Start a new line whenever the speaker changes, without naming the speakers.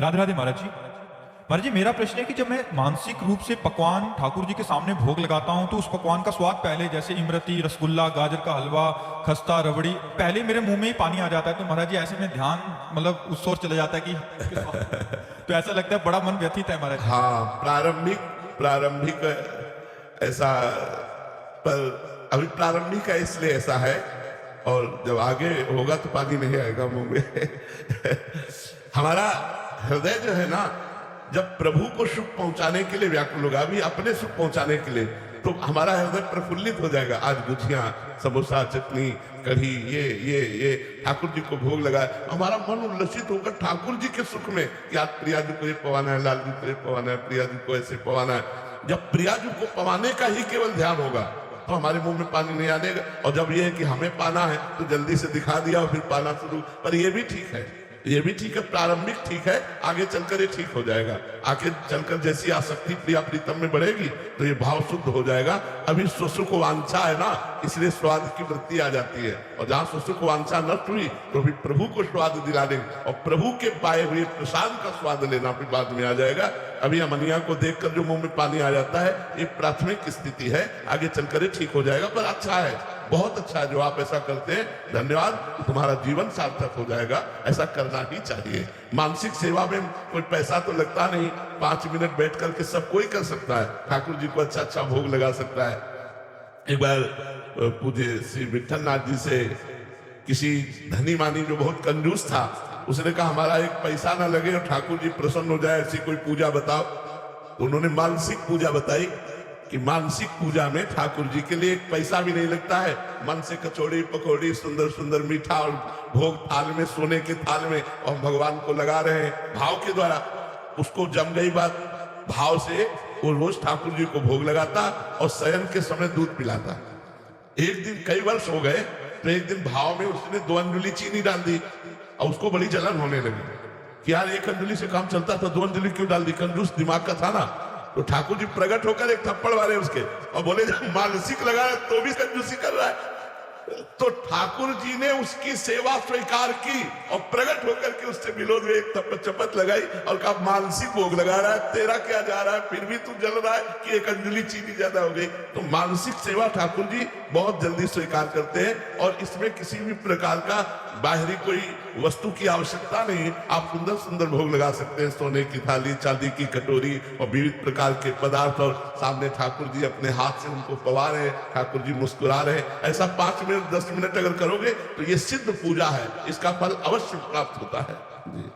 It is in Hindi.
राधे राधे महाराज जी। महाराज जी, मेरा प्रश्न है कि जब मैं मानसिक रूप से पकवान ठाकुर जी के सामने भोग लगाता हूँ तो उस पकवान का स्वाद पहले, जैसे इमरती, रसगुल्ला, गाजर का हलवा, खस्ता, रबड़ी, पहले मेरे मुंह में ही पानी आ जाता है। तो महाराज जी ऐसे में ध्यान मतलब उस ओर चला जाता है कि इसके तो ऐसा लगता है बड़ा मन व्यथित है महाराज जी।
हाँ, प्रारंभिक प्रारंभिक ऐसा, पर अभी प्रारंभिक है इसलिए ऐसा है, और जब आगे होगा तो पानी नहीं आएगा मुंह में। हमारा हृदय जो है ना, जब प्रभु को सुख पहुंचाने के लिए व्याकुल होगा, अभी अपने सुख पहुंचाने के लिए, तो हमारा हृदय प्रफुल्लित हो जाएगा। आज गुजिया, समोसा, चटनी, कढ़ी, ये ठाकुर जी को भोग लगा, हमारा मन उल्लसित होकर ठाकुर जी के सुख में कि आज प्रिया जी को ये पवाना है, लाल जी को ये पवाना है, प्रिया जी को ऐसे पवाना है। जब प्रिया जी को पवाने का ही केवल ध्यान होगा तो हमारे मुंह में पानी नहीं आनेगा। और जब ये है कि हमें पाना है तो जल्दी से दिखा दिया और फिर पाना शुरू। पर ये भी ठीक है, ये भी ठीक है, प्रारंभिक ठीक है, आगे चलकर ये ठीक हो जाएगा। आगे चलकर जैसी आसक्ति प्रिया प्रीतम में बढ़ेगी तो ये भाव शुद्ध हो जाएगा। अभी सुसुख वांछा है ना, इसलिए स्वाद की वृत्ति आ जाती है, और जहां सुसुख वांछा नष्ट हुई तो भी प्रभु को स्वाद दिला देंगे, और प्रभु के पाए हुए प्रसाद का स्वाद लेना भी बाद में आ जाएगा। अभी अमनिया को देखकर जो मुंह में पानी आ जाता है, ये प्राथमिक स्थिति है, आगे चलकर ये ठीक हो जाएगा। पर अच्छा है, बहुत अच्छा है जो आप ऐसा करते हैं, धन्यवाद, तुम्हारा जीवन सार्थक हो जाएगा। ऐसा करना ही चाहिए। मानसिक सेवा में कोई पैसा तो लगता नहीं, 5 मिनट बैठ करके सब कोई कर सकता है, ठाकुर जी को अच्छा अच्छा भोग लगा सकता है। एक बार पूज्य श्री विठल नाथ जी से किसी धनी मानी जो बहुत कंजूस था, उसने कहा हमारा एक पैसा ना लगे और ठाकुर जी प्रसन्न हो जाए, ऐसी कोई पूजा बताओ। तो उन्होंने मानसिक पूजा बताई कि मानसिक पूजा में ठाकुर जी के लिए एक पैसा भी नहीं लगता है। मन से कचौड़ी पकौड़ी, सुंदर सुंदर मीठा और भोग थाल में, सोने के थाल में, और भगवान को लगा रहे हैं भाव के द्वारा। उसको जम गई बात, भाव से वो रोज ठाकुर जी को भोग लगाता और शयन के समय दूध पिलाता। एक दिन, कई वर्ष हो गए, तो एक दिन भाव में उसने 2 अंजुली चीनी डाल दी और उसको बड़ी जलन होने लगी कि यार 1 अंजुली से काम चलता था, 2 अंजुली क्यों डाल दी? कंजूस दिमाग का था ना। तो ठाकुर जी प्रकट होकर एक थप्पड़ मारे उसके और बोले जब मानसिक लगा है तो भी कंजूसी कर रहा है। तो ठाकुर जी ने उसकी सेवा स्वीकार की और प्रकट होकर के उससे विरोध में एक चपत लगाई और कहा मानसिक भोग लगा रहा है, तेरा क्या जा रहा है, फिर भी तू जल रहा है कि 1 अंजुली चीनी ज्यादा हो गई। तो मानसिक सेवा ठाकुर जी बहुत जल्दी स्वीकार करते हैं, और इसमें किसी भी प्रकार का बाहरी कोई वस्तु की आवश्यकता नहीं। आप सुंदर सुंदर भोग लगा सकते हैं, सोने की थाली, चांदी की कटोरी और विविध प्रकार के पदार्थ, और सामने ठाकुर जी अपने हाथ से उनको पवा रहे, ठाकुर जी मुस्कुरा रहे। ऐसा 5 मिनट 10 मिनट अगर करोगे तो ये सिद्ध पूजा है, इसका फल अवश्य प्राप्त होता है जी।